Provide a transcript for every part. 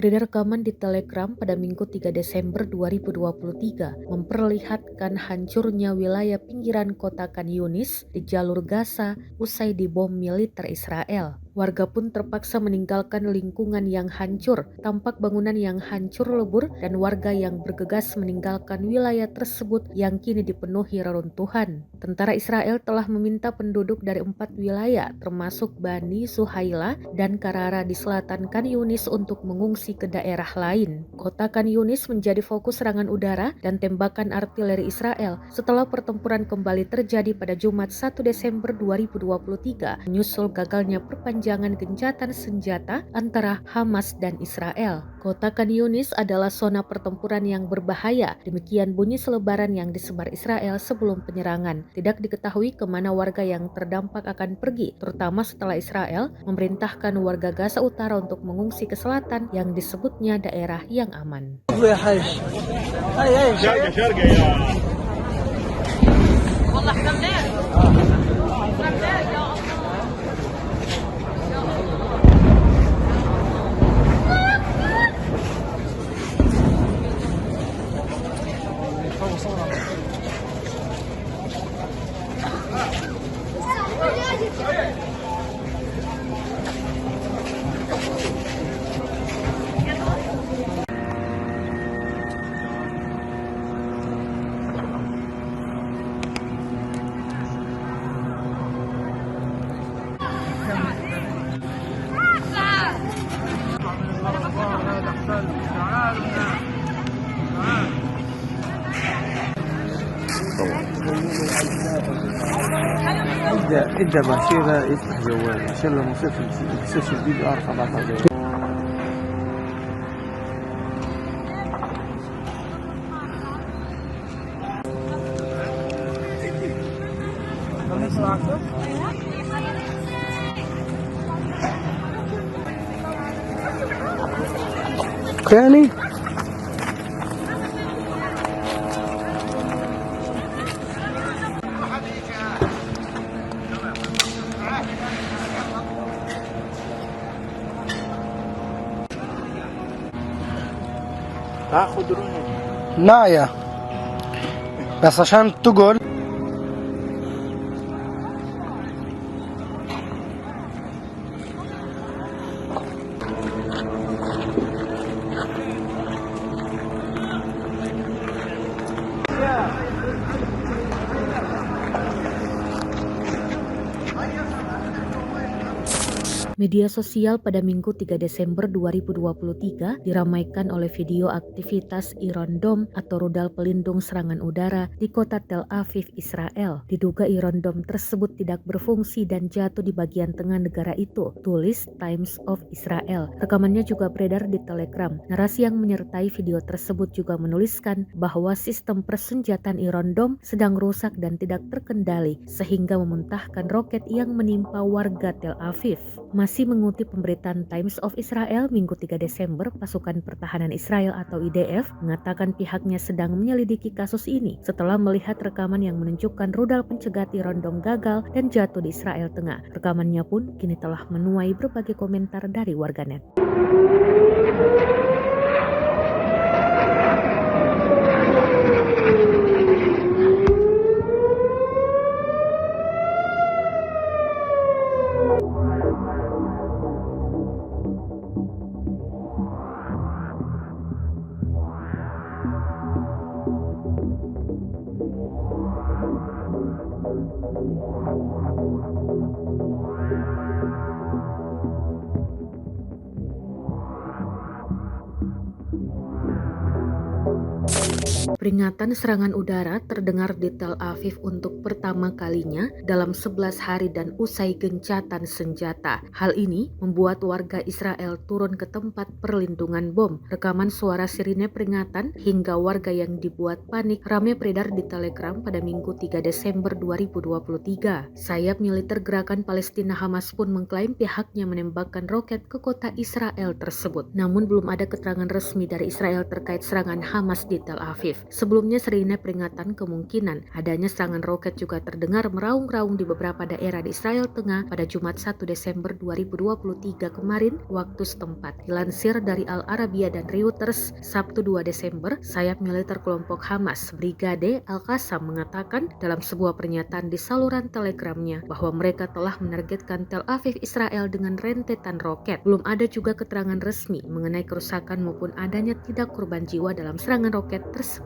Beredar rekaman di Telegram pada Minggu 3 Desember 2023 memperlihatkan hancurnya wilayah pinggiran kota Khan Yunis di jalur Gaza usai dibom militer Israel. Warga pun terpaksa meninggalkan lingkungan yang hancur, tampak bangunan yang hancur lebur dan warga yang bergegas meninggalkan wilayah tersebut yang kini dipenuhi reruntuhan. Tentara Israel telah meminta penduduk dari 4 wilayah termasuk Bani Suhaila dan Karara di selatan Khan Yunis untuk mengungsi ke daerah lain. Kota Khan Yunis menjadi fokus serangan udara dan tembakan artileri Israel setelah pertempuran kembali terjadi pada Jumat 1 Desember 2023 menyusul gagalnya perpanjangan gencatan senjata antara Hamas dan Israel. Kota Khan Yunis adalah zona pertempuran yang berbahaya, demikian bunyi selebaran yang disebar Israel sebelum penyerangan. Tidak diketahui kemana warga yang terdampak akan pergi, terutama setelah Israel memerintahkan warga Gaza Utara untuk mengungsi ke selatan yang disebutnya daerah yang aman. إذا بشيرة يفتح جواله إن شاء الله مسافر الفيديو أرفع بعضها جواله. ثاني نايا بس عشان تقول Media sosial pada Minggu 3 Desember 2023 diramaikan oleh video aktivitas Iron Dome atau rudal pelindung serangan udara di kota Tel Aviv, Israel. Diduga Iron Dome tersebut tidak berfungsi dan jatuh di bagian tengah negara itu, tulis Times of Israel. Rekamannya juga beredar di Telegram. Narasi yang menyertai video tersebut juga menuliskan bahwa sistem persenjataan Iron Dome sedang rusak dan tidak terkendali sehingga memuntahkan roket yang menimpa warga Tel Aviv. Masih mengutip pemberitaan Times of Israel Minggu 3 Desember, pasukan pertahanan Israel atau IDF mengatakan pihaknya sedang menyelidiki kasus ini setelah melihat rekaman yang menunjukkan rudal pencegat Iron Dome gagal dan jatuh di Israel Tengah. Rekamannya pun kini telah menuai berbagai komentar dari warganet. Peringatan serangan udara terdengar di Tel Aviv untuk pertama kalinya dalam 11 hari dan usai gencatan senjata. Hal ini membuat warga Israel turun ke tempat perlindungan bom. Rekaman suara sirine peringatan hingga warga yang dibuat panik ramai beredar di Telegram pada Minggu 3 Desember 2023. Sayap militer Gerakan Palestina Hamas pun mengklaim pihaknya menembakkan roket ke kota Israel tersebut. Namun belum ada keterangan resmi dari Israel terkait serangan Hamas di Tel Aviv. Aviv. Sebelumnya sirine peringatan kemungkinan adanya serangan roket juga terdengar meraung-raung di beberapa daerah di Israel Tengah pada Jumat 1 Desember 2023 kemarin waktu setempat. Dilansir dari Al Arabiya dan Reuters, Sabtu 2 Desember, sayap militer kelompok Hamas, Brigade Al-Qassam mengatakan dalam sebuah pernyataan di saluran Telegramnya bahwa mereka telah menargetkan Tel Aviv, Israel dengan rentetan roket. Belum ada juga keterangan resmi mengenai kerusakan maupun adanya tidak korban jiwa dalam serangan roket tersebut.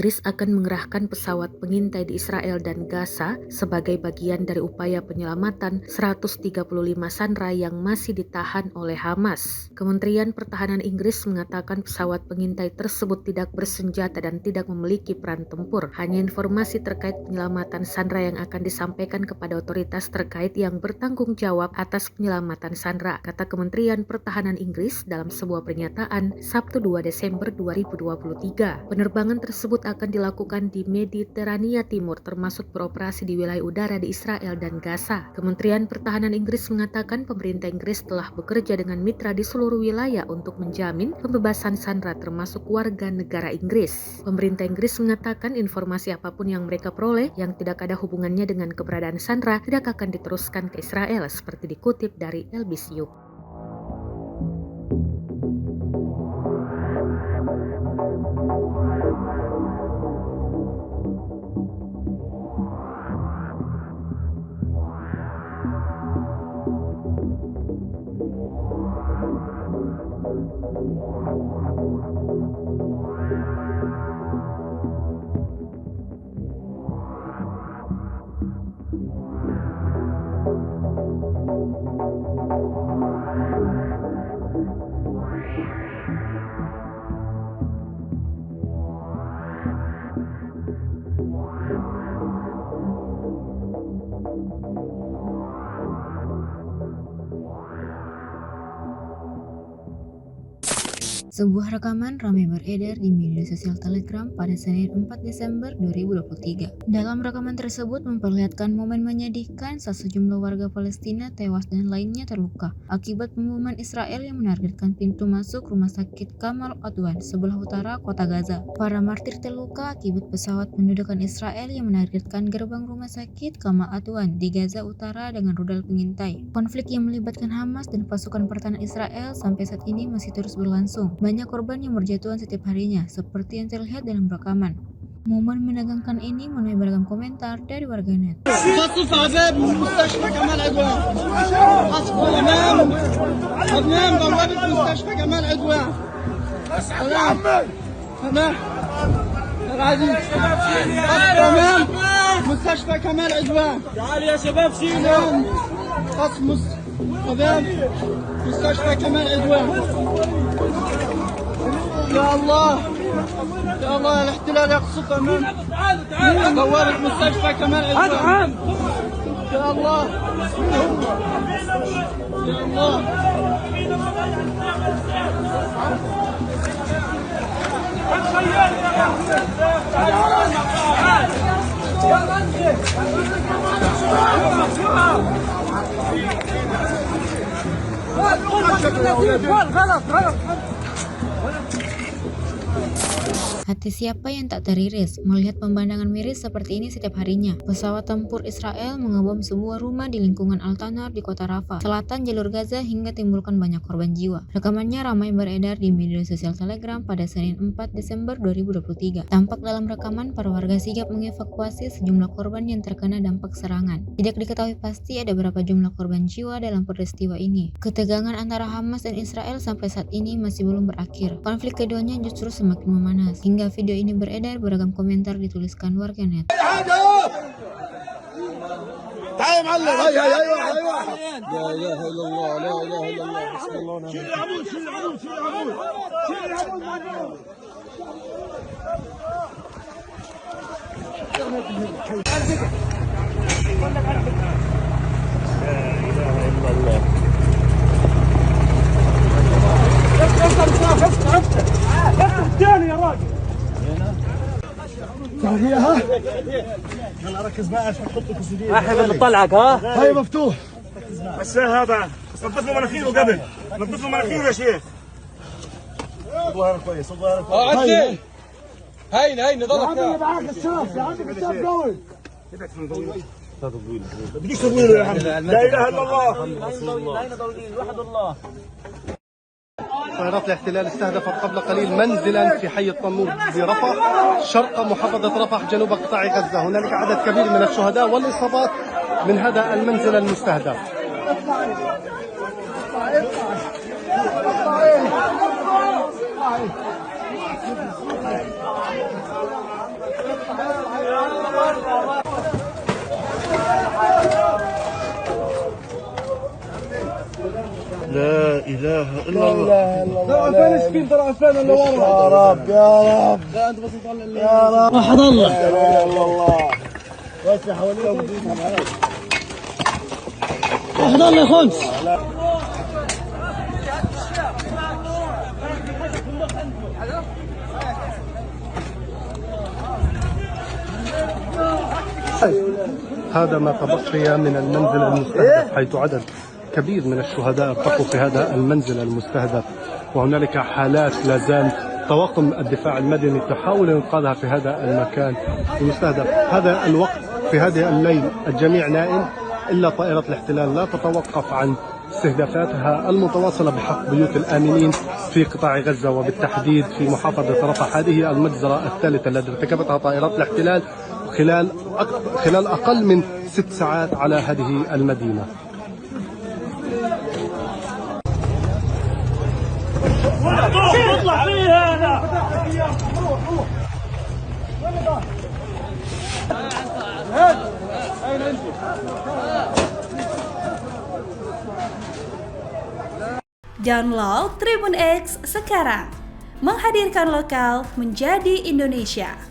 Inggris akan mengerahkan pesawat pengintai di Israel dan Gaza sebagai bagian dari upaya penyelamatan 135 sandera yang masih ditahan oleh Hamas. Kementerian Pertahanan Inggris mengatakan pesawat pengintai tersebut tidak bersenjata dan tidak memiliki peran tempur. Hanya informasi terkait penyelamatan sandera yang akan disampaikan kepada otoritas terkait yang bertanggung jawab atas penyelamatan sandera, kata Kementerian Pertahanan Inggris dalam sebuah pernyataan Sabtu 2 Desember 2023. Penerbangan tersebut akan dilakukan di Mediterania Timur, termasuk beroperasi di wilayah udara di Israel dan Gaza. Kementerian Pertahanan Inggris mengatakan pemerintah Inggris telah bekerja dengan mitra di seluruh wilayah untuk menjamin pembebasan sandera termasuk warga negara Inggris. Pemerintah Inggris mengatakan informasi apapun yang mereka peroleh yang tidak ada hubungannya dengan keberadaan sandera tidak akan diteruskan ke Israel, seperti dikutip dari LBC. Sebuah rekaman ramai beredar di media sosial Telegram pada Senin 4 Desember 2023. Dalam rekaman tersebut memperlihatkan momen menyedihkan saat sejumlah warga Palestina tewas dan lainnya terluka akibat pemboman Israel yang menargetkan pintu masuk rumah sakit Kamal Adwan sebelah utara kota Gaza. Para martir terluka akibat pesawat pendudukan Israel yang menargetkan gerbang rumah sakit Kamal Adwan di Gaza Utara dengan rudal pengintai. Konflik yang melibatkan Hamas dan pasukan pertahanan Israel sampai saat ini masih terus berlangsung. Banyak korban yang berjatuhan setiap harinya, seperti yang terlihat dalam rekaman. Momen menegangkan ini menuai beragam komentar dari warganet. يا الله يا الله الاحتلال يقصف امام بوابة مستشفى كمال عدوان يا الله يا الله غلط Hati siapa yang tak teriris melihat pemandangan miris seperti ini setiap harinya. Pesawat tempur Israel mengebom sebuah rumah di lingkungan Al-Tanar di kota Rafah, selatan jalur Gaza hingga timbulkan banyak korban jiwa. Rekamannya ramai beredar di media sosial Telegram pada Senin 4 Desember 2023. Tampak dalam rekaman para warga sigap mengevakuasi sejumlah korban yang terkena dampak serangan. Tidak diketahui pasti ada berapa jumlah korban jiwa dalam peristiwa ini. Ketegangan antara Hamas dan Israel sampai saat ini masih belum berakhir. Konflik keduanya justru semakin memanas. Hingga video ini beredar, beragam komentar dituliskan warganet. يلا ركز معي عشان تحط الكسودية. احنا بنطلعك ها. هاي مفتوح. بس هذا نظف له مناخيره قبل، نظف له مناخيره يا شيخ. الظاهر كويس، الظاهر كويس. عدي. هاي نضلك. يا عمي معاك الشاف، يا عمي الشاف قوي. بديش تطويله يا عم. لا اله الا الله. وحد الله. طائرات الاحتلال استهدفت قبل قليل منزلا في حي الطنور برفح شرق محافظة رفح جنوب قطاع غزة. هنالك عدد كبير من الشهداء والإصابات من هذا المنزل المستهدف. لا اله الا الله. فلسطين ترى فين اللي ورا. يا رب يا رب. لا انت بس تطلع اللي يا رب. وحد الله. لا اله الا الله. بس حواليهم. وحد الله يا خمس. هذا ما تبقي من المنزل المستهدف، حيث عدد كبير من الشهداء ارتقوا في هذا المنزل المستهدف، وهنالك حالات لا زال طواقم الدفاع المدني تحاول انقاذها في هذا المكان المستهدف. هذا الوقت في هذه الليل الجميع نائم الا طائرة الاحتلال لا تتوقف عن استهدافاتها المتواصلة بحق بيوت الآمنين في قطاع غزة، وبالتحديد في محافظة رفح. هذه المجزرة الثالثة التي ارتكبتها طائرات الاحتلال خلال أقل من 6 ساعات على هذه المدينة. اطلع فيها انا. Download Tribun X sekarang, menghadirkan lokal menjadi Indonesia.